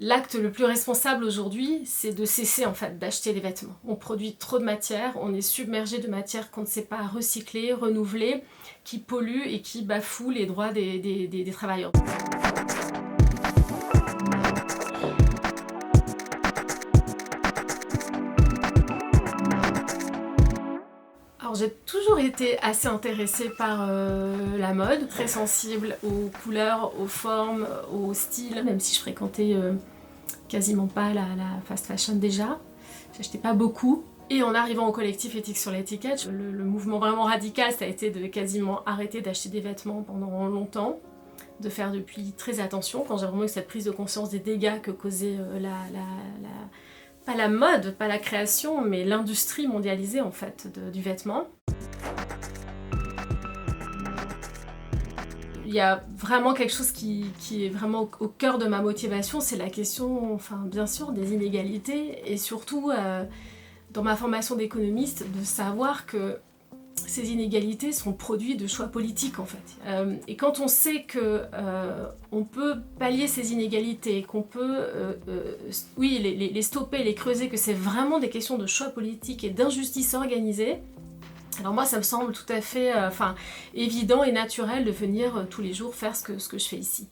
L'acte le plus responsable aujourd'hui, c'est de cesser en fait d'acheter des vêtements. On produit trop de matière, on est submergé de matière qu'on ne sait pas recycler, renouveler, qui polluent et qui bafouent les droits des travailleurs. Alors j'ai toujours été assez intéressée par la mode, très sensible aux couleurs, aux formes, aux styles, même si je fréquentais quasiment pas la fast fashion déjà. J'achetais pas beaucoup. Et en arrivant au collectif Éthique sur l'étiquette, le mouvement vraiment radical, ça a été de quasiment arrêter d'acheter des vêtements pendant longtemps, de faire depuis très attention, quand j'ai vraiment eu cette prise de conscience des dégâts que causait pas la mode, pas la création, mais l'industrie mondialisée en fait du vêtement. Il y a vraiment quelque chose qui est vraiment au cœur de ma motivation, c'est la question, enfin bien sûr, des inégalités et surtout dans ma formation d'économiste, de savoir que ces inégalités sont le produit de choix politiques en fait. Et quand on sait que on peut pallier ces inégalités, qu'on peut oui, les stopper, les creuser, que c'est vraiment des questions de choix politiques et d'injustice organisée, alors moi ça me semble tout à fait évident et naturel de venir tous les jours faire ce que je fais ici.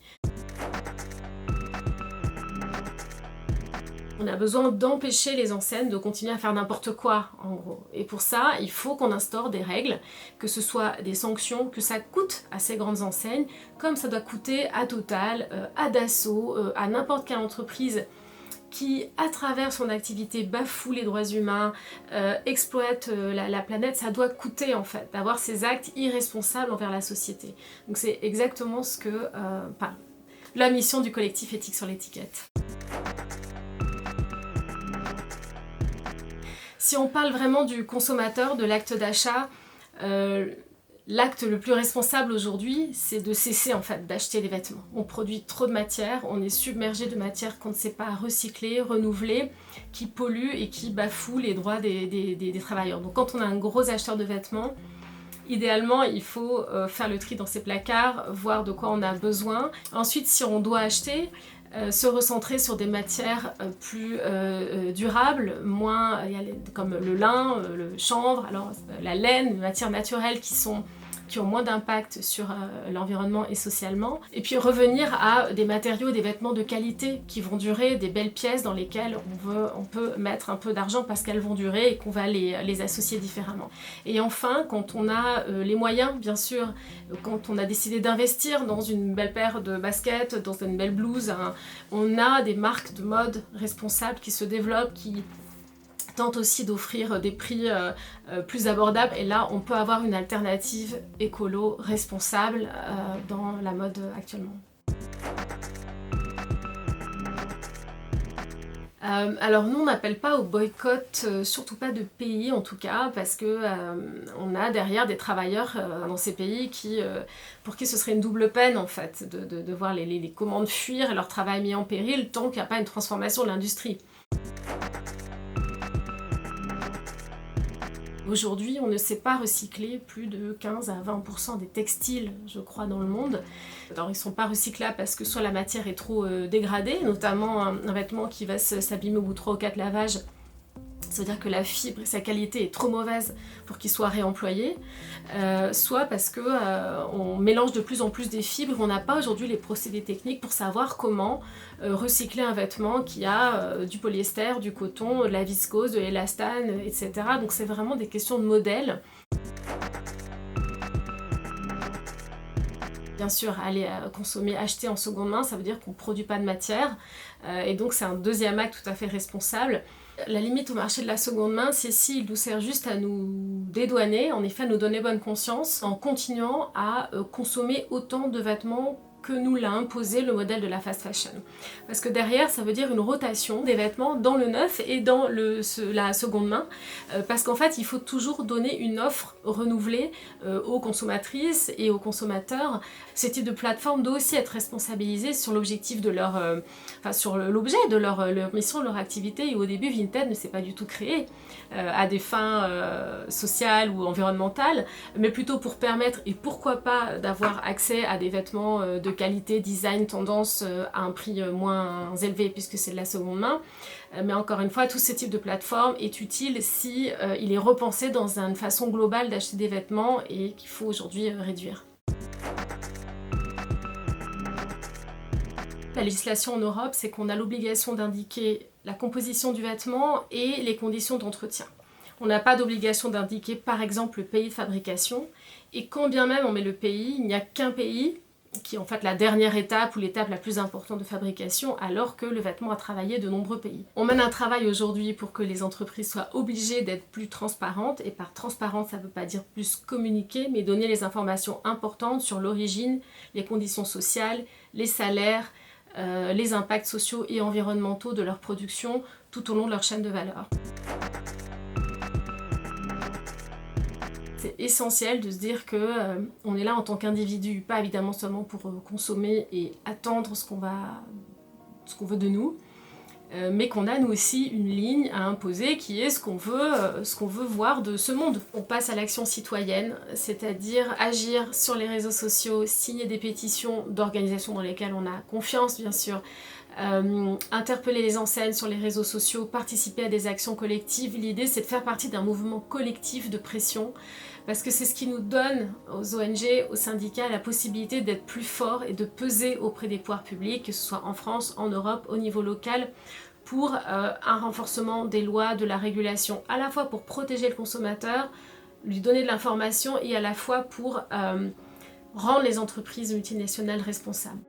On a besoin d'empêcher les enseignes de continuer à faire n'importe quoi, en gros. Et pour ça, il faut qu'on instaure des règles, que ce soit des sanctions, que ça coûte à ces grandes enseignes, comme ça doit coûter à Total, à Dassault, à n'importe quelle entreprise qui, à travers son activité, bafoue les droits humains, exploite la planète. Ça doit coûter, en fait, d'avoir ces actes irresponsables envers la société. Donc c'est exactement ce que... la mission du collectif Éthique sur l'étiquette. Si on parle vraiment du consommateur, de l'acte d'achat, l'acte le plus responsable aujourd'hui, c'est de cesser en fait d'acheter des vêtements. On produit trop de matière, on est submergé de matière qu'on ne sait pas recycler, renouveler, qui polluent et qui bafouent les droits des travailleurs. Donc quand on a un gros acheteur de vêtements, idéalement, il faut faire le tri dans ses placards, voir de quoi on a besoin. Ensuite, si on doit acheter, se recentrer sur des matières plus durables, moins comme le lin, le chanvre, alors la laine, les matières naturelles qui ont moins d'impact sur l'environnement et socialement. Et puis revenir à des matériaux et des vêtements de qualité qui vont durer, des belles pièces dans lesquelles on peut mettre un peu d'argent parce qu'elles vont durer et qu'on va les associer différemment. Et enfin, quand on a les moyens, bien sûr, quand on a décidé d'investir dans une belle paire de baskets, dans une belle blouse, on a des marques de mode responsables qui se développent, qui tente aussi d'offrir des prix plus abordables, et là on peut avoir une alternative écolo responsable dans la mode actuellement. Alors nous on n'appelle pas au boycott, surtout pas de pays en tout cas, parce que on a derrière des travailleurs dans ces pays pour qui ce serait une double peine en fait de voir les commandes fuir et leur travail mis en péril tant qu'il n'y a pas une transformation de l'industrie. Aujourd'hui, on ne sait pas recycler plus de 15 à 20% des textiles, je crois, dans le monde. Alors, ils ne sont pas recyclables parce que soit la matière est trop dégradée, notamment un vêtement qui va s'abîmer au bout de 3 ou 4 lavages. Ça veut dire que la fibre et sa qualité est trop mauvaise pour qu'il soit réemployé, soit parce qu'on mélange de plus en plus des fibres, on n'a pas aujourd'hui les procédés techniques pour savoir comment recycler un vêtement qui a du polyester, du coton, de la viscose, de l'élastane, etc. Donc c'est vraiment des questions de modèle. Bien sûr, aller consommer, acheter en seconde main, ça veut dire qu'on ne produit pas de matière, et donc c'est un deuxième acte tout à fait responsable. La limite au marché de la seconde main, c'est s'il nous sert juste à nous dédouaner, en effet à nous donner bonne conscience, en continuant à consommer autant de vêtements que nous l'a imposé le modèle de la fast fashion. Parce que derrière, ça veut dire une rotation des vêtements dans le neuf et dans la seconde main, parce qu'en fait, il faut toujours donner une offre renouvelée aux consommatrices et aux consommateurs. Ce type de plateforme doit aussi être responsabilisé sur l'objectif de sur l'objet de leur mission, leur activité. Et au début, Vinted ne s'est pas du tout créé à des fins sociales ou environnementales, mais plutôt pour permettre, et pourquoi pas, d'avoir accès à des vêtements de qualité, design, tendance à un prix moins élevé puisque c'est de la seconde main. Mais encore une fois, tout ce type de plateforme est utile si il est repensé dans une façon globale d'acheter des vêtements et qu'il faut aujourd'hui réduire. La législation en Europe, c'est qu'on a l'obligation d'indiquer la composition du vêtement et les conditions d'entretien. On n'a pas d'obligation d'indiquer par exemple le pays de fabrication, et quand bien même on met le pays, il n'y a qu'un pays qui est en fait la dernière étape ou l'étape la plus importante de fabrication, alors que le vêtement a travaillé de nombreux pays. On mène un travail aujourd'hui pour que les entreprises soient obligées d'être plus transparentes, et par transparente ça ne veut pas dire plus communiquer, mais donner les informations importantes sur l'origine, les conditions sociales, les salaires, les impacts sociaux et environnementaux de leur production tout au long de leur chaîne de valeur. C'est essentiel de se dire qu'on est là en tant qu'individu, pas évidemment seulement pour consommer et attendre ce qu'on veut de nous, mais qu'on a nous aussi une ligne à imposer qui est ce qu'on veut voir de ce monde. On passe à l'action citoyenne, c'est-à-dire agir sur les réseaux sociaux, signer des pétitions d'organisations dans lesquelles on a confiance bien sûr, interpeller les enseignes sur les réseaux sociaux, participer à des actions collectives. L'idée c'est de faire partie d'un mouvement collectif de pression, parce que c'est ce qui nous donne aux ONG, aux syndicats, la possibilité d'être plus forts et de peser auprès des pouvoirs publics, que ce soit en France, en Europe, au niveau local, pour un renforcement des lois, de la régulation, à la fois pour protéger le consommateur, lui donner de l'information, et à la fois pour rendre les entreprises multinationales responsables.